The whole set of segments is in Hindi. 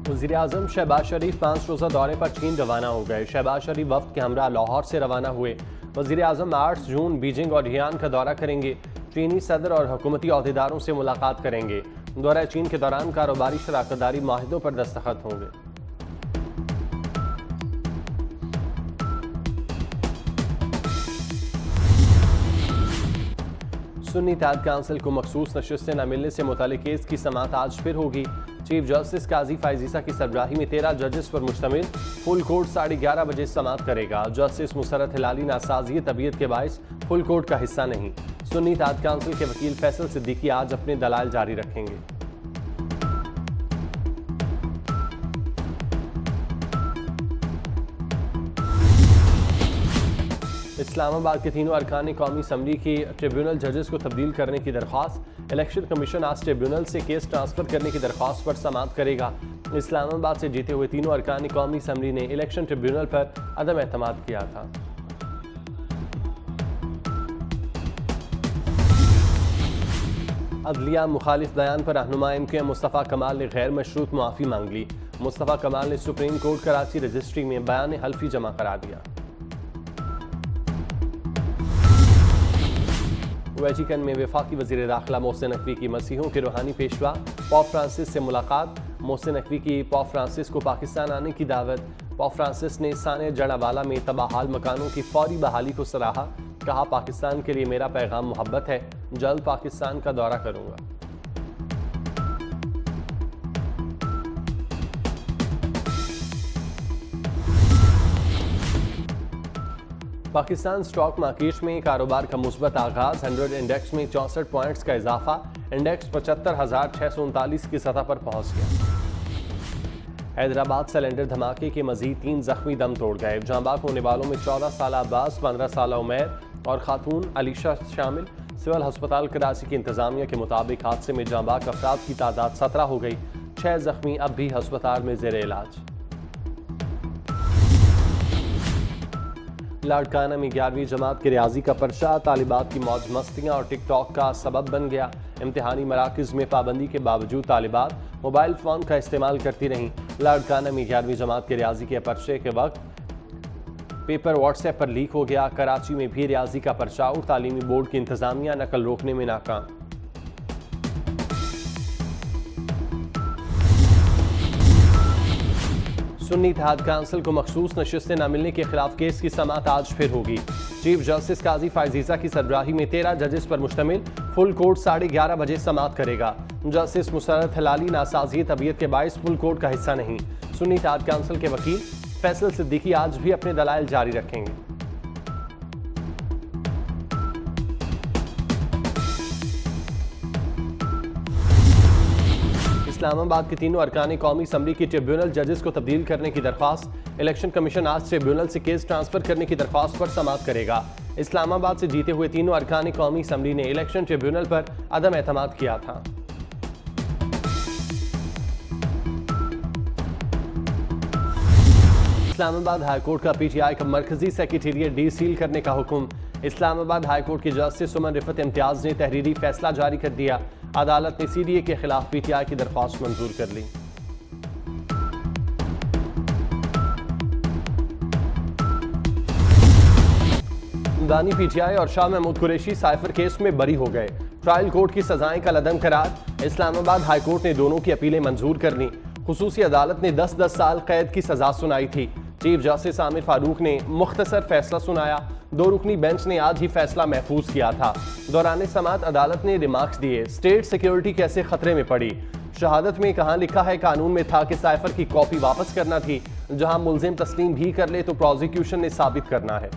वज़ीर-ए-आज़म शहबाज शरीफ 5 रोज़ा दौरे पर चीन रवाना हो गए। शहबाज शरीफ वफ्द के हमरा लाहौर से रवाना हुए। वज़ीर-ए-आज़म 8 जून बीजिंग और हियान का दौरा करेंगे। चीनी सदर और हुकूमती अहदेदारों से मुलाकात करेंगे। दौरा चीन के दौरान कारोबारी शराकतदारी माहिदों पर दस्तखत होंगे। सुन्नी इत्तेहाद काउंसिल को मखसूस नशिस्तें न मिलने से मुतालिक केस की समाअत आज फिर होगी। चीफ जस्टिस काजी फायजीसा की सरबराही में 13 जजेस पर मुश्तमिल फुल कोर्ट 11:30 बजे समाअत करेगा। जस्टिस मुसरत हिलाली नासाजी तबीयत के बायस फुल कोर्ट का हिस्सा नहीं। सुन्नी इत्तेहाद काउंसिल के वकील फैसल सिद्दीकी आज अपने दलाइल जारी रखेंगे। इस्लामाबाद के तीनों अरकान कौमी असम्बली की ट्रिब्यूनल जजेस को तब्दील करने की दरख्वास्त। इलेक्शन कमीशन आज ट्रिब्यूनल से केस ट्रांसफर करने की दरख्वास्त पर समाअत करेगा। इस्लामाबाद से जीते हुए तीनों अरकान कौमी असम्बली ने इलेक्शन ट्रिब्यूनल पर अदम एतमाद किया था। अदलिया मुखालिफ बयान पर रहनुमा MKM मुस्तफ़ा कमाल ने गैर मशरूत मुआफ़ी मांग ली। मुस्तफ़ा कमाल ने सुप्रीम कोर्ट कराची रजिस्ट्री में बयान हल्फी जमा करा दिया। वेटिकन में वफाकी वज़ीर दाखिला मोहसिन नकवी की मसीहों के रूहानी पेशवा पोप फ्रांसिस से मुलाकात। मोहसिन नकवी की पोप फ्रांसिस को पाकिस्तान आने की दावत। पोप फ्रांसिस ने साने जड़ावाला में तबाहाल मकानों की फौरी बहाली को सराहा। कहा, पाकिस्तान के लिए मेरा पैगाम मोहब्बत है, जल्द पाकिस्तान का दौरा करूंगा। पाकिस्तान स्टॉक मार्केट में कारोबार का मुस्बत आगाज। 100 इंडेक्स में 64 पॉइंट्स का इजाफा। इंडेक्स 75,639 की सतह पर पहुंच गया। हैदराबाद सिलेंडर धमाके के मजीद 3 जख्मी दम तोड़ गए। जांबाक होने वालों में 14 साल अब्बास, 15 साल उमैर और खातून अलीशा शामिल। सिविल अस्पताल कराची की इंतजामिया के मुताबिक हादसे में जांबाक अफराद की तादाद 17 हो गई। 6 जख्मी अब भी अस्पताल में जेर इलाज। लाड़काना में 11वीं जमात के रियाजी का पर्चा। तालिबात की मौज मस्तियाँ और टिकटॉक का सबब बन गया। इम्तिहानी मराकज़ में पाबंदी के बावजूद तालिबात मोबाइल फ़ोन का इस्तेमाल करती रहीं। लाड़काना में 11वीं जमात के रियाजी के पर्चे के वक्त पेपर व्हाट्सएप पर लीक हो गया। कराची में भी रियाजी का पर्चा और तालीमी बोर्ड की इंतजामिया नकल रोकने में नाकाम। सुन्नी इत्तेहाद काउंसिल को मखसूस नशिस्तें न मिलने के खिलाफ केस की समाअत आज फिर होगी। चीफ जस्टिस काजी फायजीसा की सरबराही में 13 जजेस पर मुश्तमिल फुल कोर्ट 11:30 बजे समाअत करेगा। जस्टिस मुसरत हिलाली नासाजी तबीयत के बायस फुल कोर्ट का हिस्सा नहीं। सुन्नी इत्तेहाद काउंसिल के वकील फैसल सिद्दीकी आज भी अपने दलाइल जारी रखेंगे। इस्लामाबाद के तीनों अरकान कौमी असम्बली की ट्रिब्यूनल जजेस को तब्दील करने की दरख्वास्त। इलेक्शन कमीशन आज ट्रिब्यूनल से केस ट्रांसफर करने की दरख्वास्त पर समाअत करेगा। इस्लामाबाद से जीते हुए तीनों अरकान कौमी असम्बली ने इलेक्शन ट्रिब्यूनल पर अदम एतमाद किया था। इस्लामाबाद हाईकोर्ट का PTI का मरकजी सेक्रेटेरिएट डीसील करने का हुक्म। इस्लामाबाद हाईकोर्ट के जस्टिस सुमन रिफत इम्तियाज ने तहरीरी फैसला जारी कर दिया। अदालत ने CDA के खिलाफ PTI की दरख्वास्त मंजूर कर ली। दानी PTI और शाह महमूद कुरैशी साइफर केस में बरी हो गए। ट्रायल कोर्ट की सजाएं कलअदम करार। इस्लामाबाद हाईकोर्ट ने दोनों की अपीलें मंजूर कर ली। खुसूसी अदालत ने 10-10 साल कैद की सजा सुनाई थी। चीफ जस्टिस आमिर फारूक ने मुख्तसर फैसला सुनाया। 2 रुकनी बेंच ने आज ही फैसला महफूज किया था। दौरान समाअत अदालत ने रिमार्क्स दिए। स्टेट सिक्योरिटी कैसे खतरे में पड़ी। शहादत में कहाँ लिखा है कानून में था कि साइफर की कॉपी वापस करना थी। जहां मुल्जिम तस्लीम भी कर ले तो प्रोसिक्यूशन ने साबित करना है।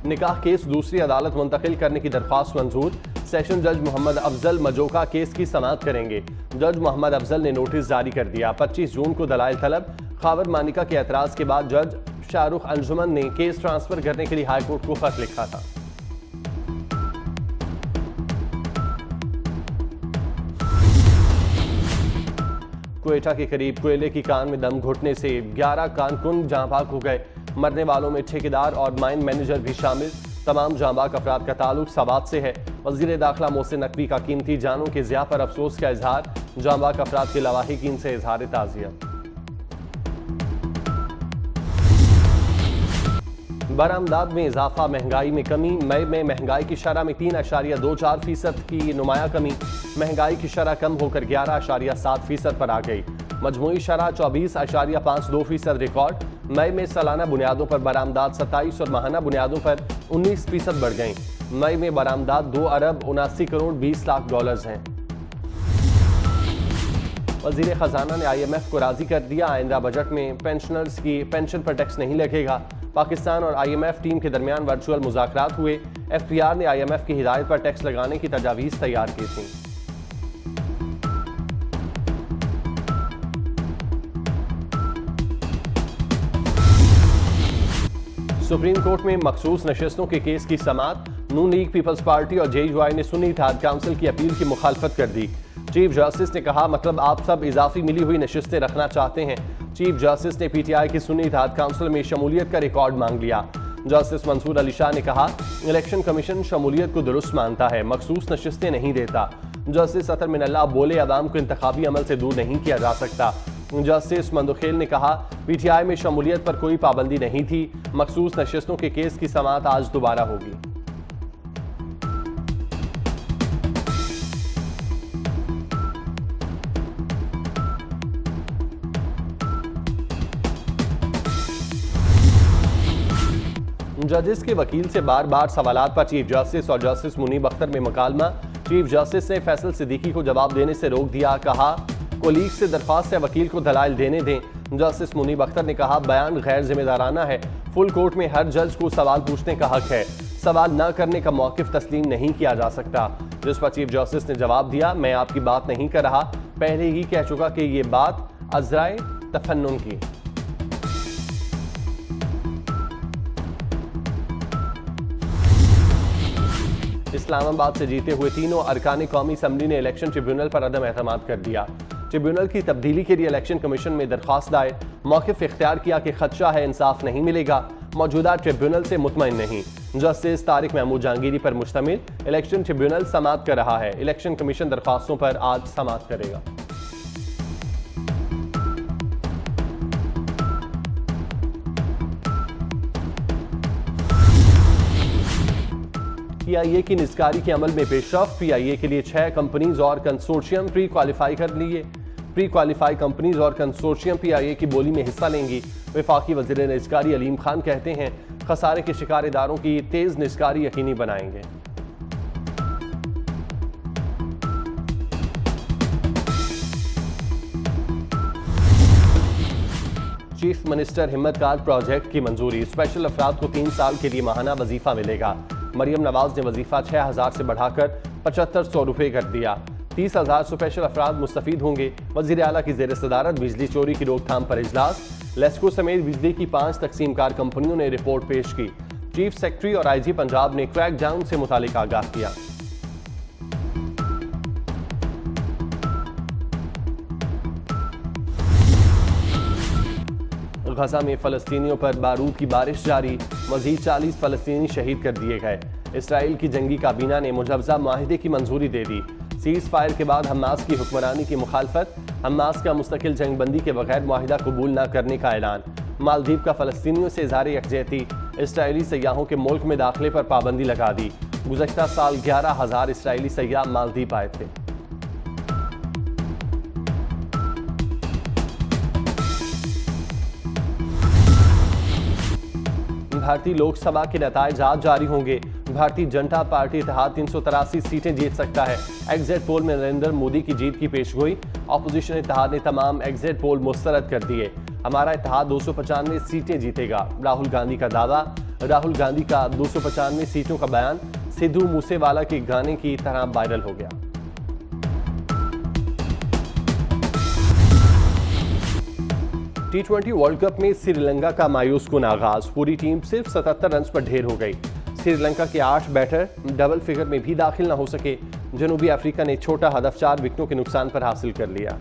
निकाह केस दूसरी अदालत मुंतकिल करने की दरख्वास्त मंजूर। सेशन जज मोहम्मद अफजल मजोका केस की समाअत करेंगे। जज मोहम्मद अफजल ने नोटिस जारी कर दिया। 25 जून को दलाइल तलब। खावर मानिका के एतराज के बाद जज शाहरुख अंजुमन ने केस ट्रांसफर करने के लिए हाईकोर्ट को खत लिखा था। क्वेटा के करीब कोयले की कान में दम घुटने से 11 कारकुन जांबाक हो गए। मरने वालों में ठेकेदार और माइन मैनेजर भी शामिल। तमाम जांबाक अफराद का ताल्लुक सवात से है। वज़ीर दाखिला मोहसिन नकवी का कीमती जानों के ज़िया पर अफसोस का इजहार। जांबाक अफराद के लवाहिकीन से इजहार ताज़ियत। बरामदात में इजाफा, महंगाई में कमी। मई में महंगाई की शरह में 3.24% की नुमाया कमी। महंगाई की शरह कम होकर 11.7% पर आ गई। मजमूई शरह 24.52% रिकॉर्ड। मई में सालाना बुनियादों पर बरामदात 27 और माहाना बुनियादों पर 19% बढ़ गई। मई में बरामदात 2 अरब 79 करोड़ 20 लाख डॉलर्स हैं। वजीर खजाना ने IMF को राजी कर दिया। आइंदा बजट में पेंशनर्स की पेंशन पर टैक्स नहीं लगेगा। पाकिस्तान और IMF टीम के दरमियान वर्चुअल मुज़ाकरात हुए। FPR ने IMF की हिदायत पर टैक्स लगाने की तजावीज़ तैयार की थी। सुप्रीम कोर्ट में मखसूस नशस्तों के केस की समाअत। नून लीग, पीपल्स पार्टी और JUI ने सुन्नी इत्तेहाद काउंसिल की अपील की मुखालफत कर दी। चीफ जस्टिस ने कहा, मतलब आप सब इजाफी मिली हुई नशिस्तें रखना चाहते हैं। चीफ जस्टिस ने PTI की सुन्नी इत्तेहाद काउंसिल में शमूलियत का रिकॉर्ड मांग लिया। जस्टिस मंसूर अली शाह ने कहा, इलेक्शन कमीशन शमूलियत को दुरुस्त मानता है, मखसूस नशिस्तें नहीं देता। जस्टिस अतर मिनल्लाह बोले, अवाम को इंतखाबी अमल से दूर नहीं किया जा सकता। जस्टिस मंदुखेल ने कहा, PTI में शमूलियत पर कोई पाबंदी नहीं थी। मखसूस नशिस्तों के केस की समाअत आज दोबारा होगी। जजेस के वकील से बार बार सवालात पर चीफ जस्टिस और जस्टिस मुनीब अख्तर में मुकालमा। चीफ जस्टिस ने फैसल सिद्दीकी को जवाब देने से रोक दिया। कहा, कोलीग से दरख्वास्त है वकील को दलाइल देने दें। जस्टिस मुनीब अख्तर ने कहा, बयान गैर जिम्मेदाराना है। फुल कोर्ट में हर जज को सवाल पूछने का हक है। सवाल न करने का मौकिफ तस्लीम नहीं किया जा सकता। जिस पर चीफ जस्टिस ने जवाब दिया, मैं आपकी बात नहीं कर रहा, पहले ही कह चुका कि ये बात अज़राए तफन्नुन की। इस्लामाबाद से जीते हुए तीनों अरकान कौमी असम्बली ने इलेक्शन ट्रिब्यूनल पर अदम एतमाद कर दिया। ट्रिब्यूनल की तब्दीली के लिए इलेक्शन कमीशन में दरख्वास्त दायर। मौक़िफ़ इख्तियार किया कि खदशा है इंसाफ नहीं मिलेगा। मौजूदा ट्रिब्यूनल से मुतमईन नहीं। जस्टिस तारिक महमूद जहांगीरी पर मुश्तमिल इलेक्शन ट्रिब्यूनल समाअत कर रहा है। इलेक्शन कमीशन दरख्वास्तों पर आज समाअत करेगा। PIA की निस्कारी के अमल में पेशरफ। PIA के लिए 6 कंपनीज और कंसोर्शियम प्री क्वालिफाई कर लिए। प्री क्वालिफाई कंपनीज और कंसोर्शियम PIA की बोली में हिस्सा लेंगी। वफाकी वज़ीर निस्कारी अलीम खान कहते हैं, खसारे के शिकार इदारों की तेज निस्कारी यकीनी बनाएंगे। चीफ मिनिस्टर हिम्मत कार्ड प्रोजेक्ट की मंजूरी। स्पेशल अफराद को 3 साल के लिए माहाना वजीफा मिलेगा। मरियम नवाज ने वजीफा 6000 से बढ़ाकर 7500 रुपये कर दिया। 30,000 स्पेशल अफराद मुस्तफीद होंगे। वज़ीर आला की ज़ेर सदारत बिजली चोरी की रोकथाम पर इजलास। लेस्को समेत बिजली की 5 तकसीमकार कंपनियों ने रिपोर्ट पेश की। चीफ सेक्रेटरी और IG पंजाब ने क्रैक डाउन से मुतालिक आगाह किया। गजा में फ़लस्तीनियों पर बारूद की बारिश जारी। मज़ीद 40 फ़लस्तीनी शहीद कर दिए गए। इसराइल की जंगी काबीना ने मुजवज़ा माहिदे की मंजूरी दे दी। सीज़ फायर के बाद हमास की हुक्मरानी की मुखालफत। हमास का मुस्तकिल जंगबंदी के बगैर मुआहिदा कबूल न करने का ऐलान। मालदीव का फ़लस्तीनियों से इज़हार यकजहती। इसराइली सयाहों के मुल्क में दाखिले पर पाबंदी लगा दी। गुज़श्ता साल 11,000 इसराइली सयाह मालदीव आए थे। भारतीय लोकसभा के नताइज आज जारी होंगे। भारतीय जनता पार्टी इत्तेहाद 383 सीटें जीत सकता है। एग्जिट पोल में नरेंद्र मोदी की जीत की पेशगोई। ऑपोजिशन इत्तेहाद ने तमाम एग्जिट पोल मुस्तरद कर दिए। हमारा इत्तेहाद 295 सीटें जीतेगा, राहुल गांधी का दावा। राहुल गांधी का 295 सीटों का बयान सिद्धू मूसेवाला के गाने की तरह वायरल हो गया। T20 वर्ल्ड कप में श्रीलंका का मायूस कुन आगाज। पूरी टीम सिर्फ 77 रन पर ढेर हो गई। श्रीलंका के 8 बैटर डबल फिगर में भी दाखिल न हो सके। जनूबी अफ्रीका ने छोटा हदफ 4 विकेटों के नुकसान पर हासिल कर लिया।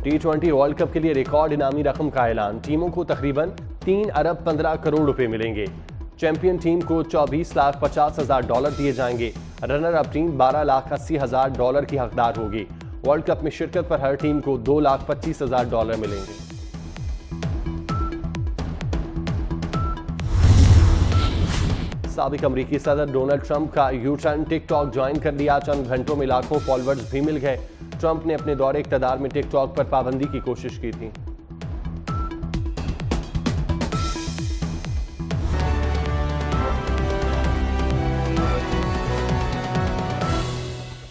T20 वर्ल्ड कप के लिए रिकॉर्ड इनामी रकम का ऐलान। टीमों को तकरीबन 3 अरब 15 करोड़ रुपए मिलेंगे। चैंपियन टीम को $24,50,000 दिए जाएंगे। रनर अप टीम $12,80,000 की हकदार होगी। वर्ल्ड कप में शिरकत पर हर टीम को $2,25,000 मिलेंगे। साबिक अमरीकी सदर डोनाल्ड ट्रंप का यू-टर्न टिकटॉक ज्वाइन कर लिया। चंद घंटों में लाखों फॉलोअर्स भी मिल गए। ट्रंप ने अपने दौरे इक़्तिदार में टिकटॉक पर पाबंदी की कोशिश की थी।